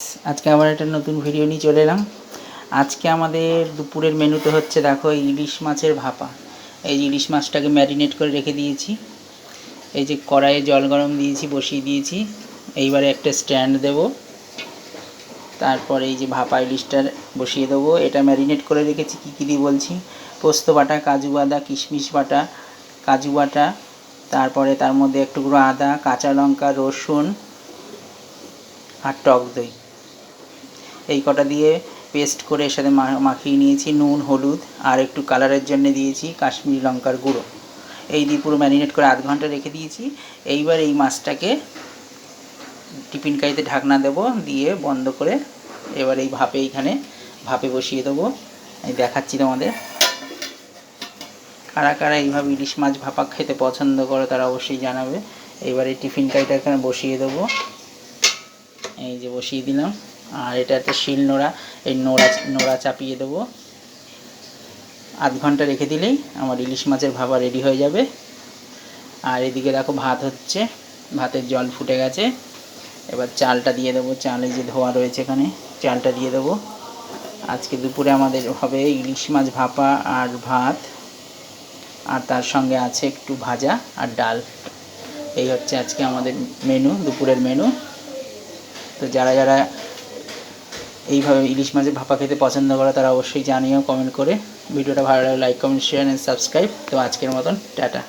আজকে আবার একটা নতুন ভিডিও নিয়ে চলে এলাম। আজকে আমাদের দুপুরের মেনুতে হচ্ছে দেখো ইলিশ মাছের ভাপা। এই যে ইলিশ মাছটাকে ম্যারিনেট করে রেখে দিয়েছি। এই যে কড়াইয়ে জল গরম দিয়েছি, বসিয়ে দিয়েছি। এইবারে একটা স্ট্যান্ড দেব, তারপর এই যে ভাপা ইলিশটা বসিয়ে দেবো। এটা ম্যারিনেট করে রেখেছি। কী কী দিয়ে বলছি: পোস্ত বাটা, কাজু বাদা, কিশমিশ বাটা, কাজু বাটা, তারপরে তার মধ্যে একটু টুকরো আদা, কাঁচা লঙ্কা, রসুন আর টক দই, এই কটা দিয়ে পেস্ট করে এর সাথে মাখিয়ে নিয়েছি। নুন, হলুদ আর একটু কালারের জন্য দিয়েছি কাশ্মীরি লঙ্কার গুঁড়ো। এই দিয়ে পুরো ম্যারিনেট করে আধ ঘন্টা রেখে দিয়েছি। এইবার এই মাছটাকে টিফিন কারিতে ঢাকনা দেবো, দিয়ে বন্ধ করে এবার এই ভাপে বসিয়ে দেবো। এই দেখাচ্ছি তোমাদের। কারা কারা এইভাবে ইলিশ মাছ ভাপা খেতে পছন্দ করো তারা অবশ্যই জানাবে। এইবার এই টিফিন কারিটা এখানে বসিয়ে দেবো। এই যে বসিয়ে দিলাম। আর এটা একটা শিল নোড়া, এই নোড়া চাপিয়ে দেবো। আধ ঘন্টা রেখে দিলেই আমার ইলিশ মাছের ভাপা রেডি হয়ে যাবে। আর এদিকে দেখো ভাত হচ্ছে, ভাতের জল ফুটে গেছে। এবার চালটা দিয়ে দেবো। চালে যে ধোয়া রয়েছে এখানে, চালটা দিয়ে দেবো। আজকে দুপুরে আমাদের হবে ইলিশ মাছ ভাপা আর ভাত, আর তার সঙ্গে আছে একটু ভাজা আর ডাল। এই হচ্ছে আজকে আমাদের মেনু, দুপুরের মেনু। তো যারা যারা এইভাবে ইলিশ মাছের ভাপা খেতে পছন্দ করে তারা অবশ্যই জানিও কমেন্ট করে। ভিডিওটা ভালো লাগলে like, comment, share and subscribe. তো আজকের মতন টাটা।